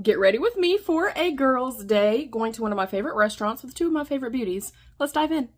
Get ready with me for a girls' day, going to one of my favorite restaurants with two of my favorite beauties. Let's dive in.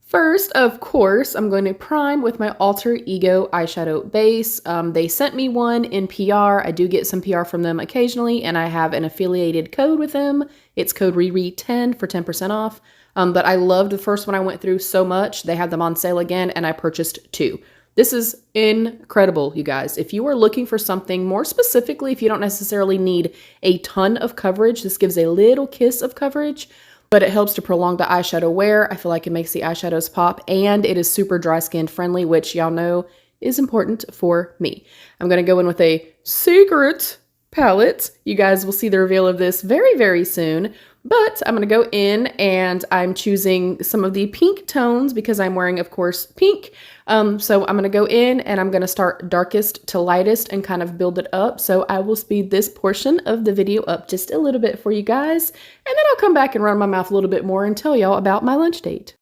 First, of course, I'm going to prime with my Alter Ego eyeshadow base. They sent me one in PR. I do get some PR from them occasionally, and I have an affiliated code with them. It's code RERE10 for 10% off. But I loved the first one I went through so much. They had them on sale again, and I purchased two. This is incredible, you guys. If you are looking for something more specifically, if you don't necessarily need a ton of coverage, this gives a little kiss of coverage, but it helps to prolong the eyeshadow wear. I feel like it makes the eyeshadows pop, and it is super dry skin friendly, which y'all know is important for me. I'm gonna go in with a secret palette. You guys will see the reveal of this very, very soon. But I'm going to go in and I'm choosing some of the pink tones because I'm wearing, of course, pink. So I'm going to go in and I'm going to start darkest to lightest and kind of build it up. So I will speed this portion of the video up just a little bit for you guys. And then I'll come back and run my mouth a little bit more and tell y'all about my lunch date.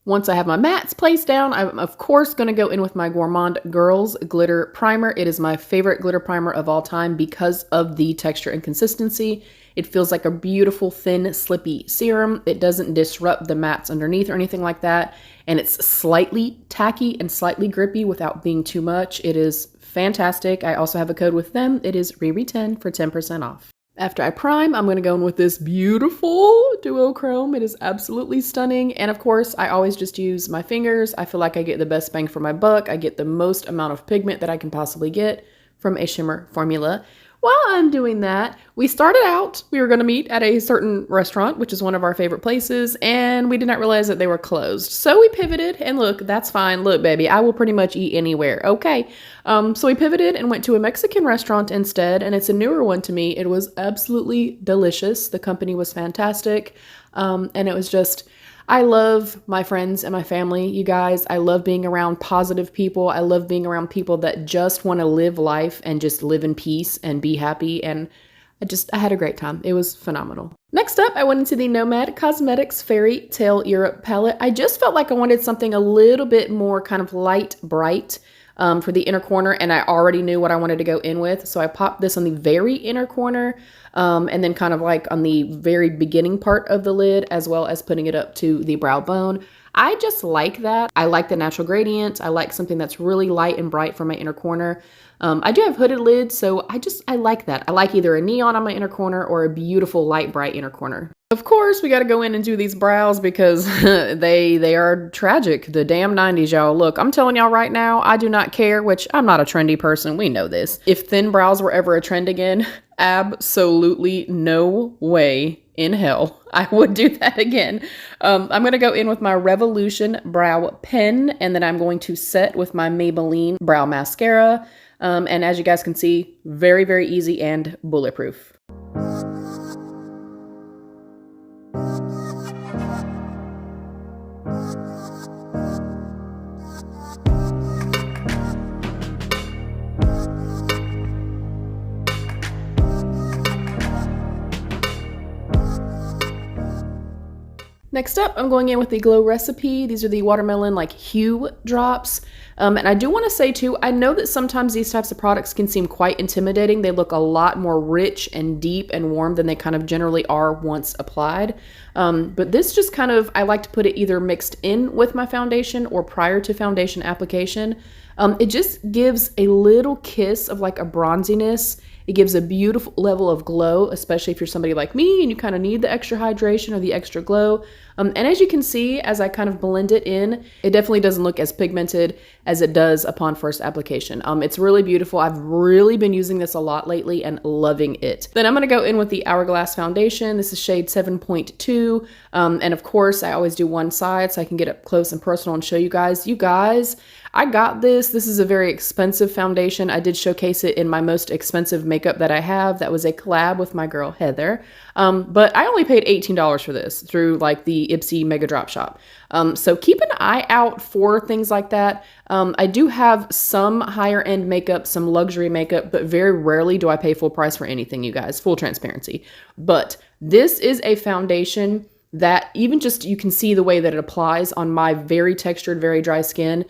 Once I have my mattes placed down, I'm of course going to go in with my Gourmande Girls Glitter Primer. It is my favorite glitter primer of all time because of the texture and consistency. It feels like a beautiful, thin, slippy serum. It doesn't disrupt the mattes underneath or anything like that. And it's slightly tacky and slightly grippy without being too much. It is fantastic. I also have a code with them. It is RERE10 for 10% off. After I prime, I'm going to go in with this beautiful duochrome. It is absolutely stunning. And of course, I always just use my fingers. I feel like I get the best bang for my buck. I get the most amount of pigment that I can possibly get from a shimmer formula. While I'm doing that, we started out, we were going to meet at a certain restaurant, which is one of our favorite places, and we did not realize that they were closed. So we pivoted, and look, that's fine. Look, baby, I will pretty much eat anywhere. Okay. So we pivoted and went to a Mexican restaurant instead, and it's a newer one to me. It was absolutely delicious. The company was fantastic. And it was just, I love my friends and my family, you guys. I love being around positive people. I love being around people that just want to live life and just live in peace and be happy. And I had a great time. It was phenomenal. Next up, I went into the Nomad Cosmetics Fairy Tale Europe palette. I just felt like I wanted something a little bit more kind of light, bright for the inner corner, and I already knew what I wanted to go in with. So I popped this on the very inner corner and then kind of like on the very beginning part of the lid, as well as putting it up to the brow bone. I just like that. I like the natural gradient. I like something that's really light and bright for my inner corner. I do have hooded lids, so I like that. I like either a neon on my inner corner or a beautiful light bright inner corner. Of course, we got to go in and do these brows because they are tragic. The damn 90s, y'all. Look, I'm telling y'all right now, I do not care, which I'm not a trendy person. We know this. If thin brows were ever a trend again, absolutely no way in hell I would do that again. I'm going to go in with my Revolution Brow Pen, and then I'm going to set with my Maybelline Brow Mascara. And as you guys can see, very, very easy and bulletproof. Next up, I'm going in with the Glow Recipe. These are the watermelon like hue drops. And I do want to say too, I know that sometimes these types of products can seem quite intimidating. They look a lot more rich and deep and warm than they kind of generally are once applied. But this just kind of, I like to put it either mixed in with my foundation or prior to foundation application. It just gives a little kiss of like a bronziness. It gives a beautiful level of glow, especially if you're somebody like me and you kind of need the extra hydration or the extra glow. And as you can see, as I kind of blend it in, it definitely doesn't look as pigmented as it does upon first application. It's really beautiful. I've really been using this a lot lately and loving it. Then I'm going to go in with the Hourglass foundation. This is shade 7.2. And of course, I always do one side so I can get up close and personal and show you guys. You guys, I got this. This is a very expensive foundation. I did showcase it in my most expensive makeup that I have. That was a collab with my girl Heather. But I only paid $18 for this through like the IPSY Mega Drop Shop. So keep an eye out for things like that. I do have some higher end makeup, some luxury makeup, but very rarely do I pay full price for anything, you guys, full transparency. But this is a foundation that even just, you can see the way that it applies on my very textured, very dry skin.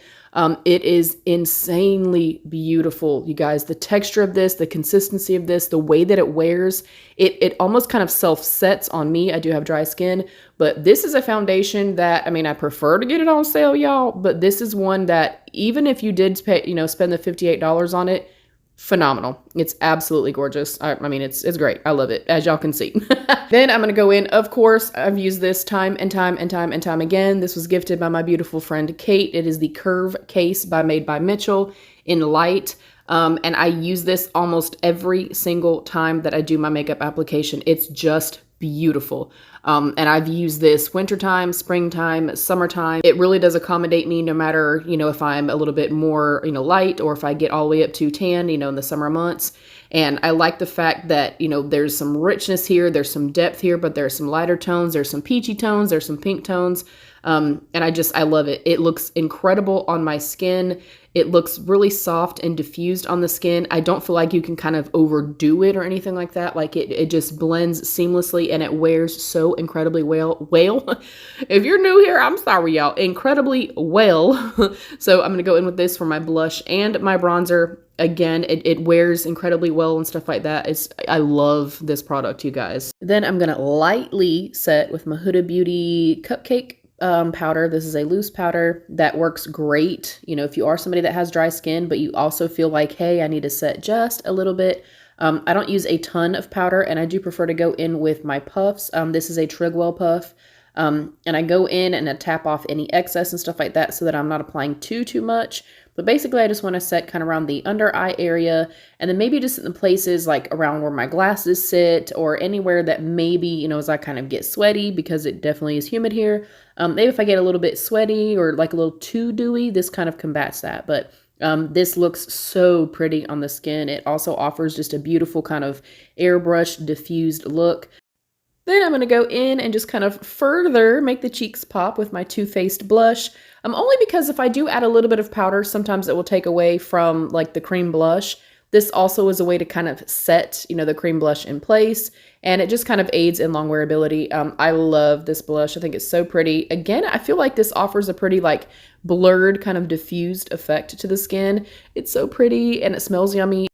It is insanely beautiful, you guys. The texture of this, the consistency of this, the way that it wears, it almost kind of self-sets on me. I do have dry skin, but this is a foundation that, I mean, I prefer to get it on sale, y'all, but this is one that even if you did pay, you know, spend the $58 on it, phenomenal. It's absolutely gorgeous. I mean, it's great. I love it, as y'all can see. Then I'm going to go in, of course, I've used this time and time again. This was gifted by my beautiful friend, Kate. It is the Curve Case Made by Mitchell in light. And I use this almost every single time that I do my makeup application. It's just beautiful. And I've used this wintertime, springtime, summertime. It really does accommodate me no matter, you know, if I'm a little bit more, you know, light or if I get all the way up to tan, you know, in the summer months. And I like the fact that, you know, there's some richness here, there's some depth here, but there's some lighter tones, there's some peachy tones, there's some pink tones. And I love it. It looks incredible on my skin. It looks really soft and diffused on the skin. I don't feel like you can kind of overdo it or anything like that. Like it just blends seamlessly and it wears so incredibly well. If you're new here, I'm sorry, y'all. Incredibly well. So I'm going to go in with this for my blush and my bronzer. Again, it wears incredibly well and stuff like that. I love this product, you guys. Then I'm going to lightly set with my Huda Beauty Cupcake powder. This is a loose powder that works great. You know, if you are somebody that has dry skin, but you also feel like, hey, I need to set just a little bit. I don't use a ton of powder and I do prefer to go in with my puffs. This is a Trigwell puff. And I go in and I tap off any excess and stuff like that so that I'm not applying too much. But basically I just want to set kind of around the under eye area and then maybe just in the places like around where my glasses sit or anywhere that maybe, you know, as I kind of get sweaty because it definitely is humid here. Maybe if I get a little bit sweaty or like a little too dewy, this kind of combats that. But this looks so pretty on the skin. It also offers just a beautiful kind of airbrush diffused look. Then I'm going to go in and just kind of further make the cheeks pop with my Too Faced blush. Only because if I do add a little bit of powder, sometimes it will take away from like the cream blush. This also is a way to kind of set, you know, the cream blush in place, and it just kind of aids in long wearability. I love this blush. I think it's so pretty. Again, I feel like this offers a pretty like blurred kind of diffused effect to the skin. It's so pretty and it smells yummy.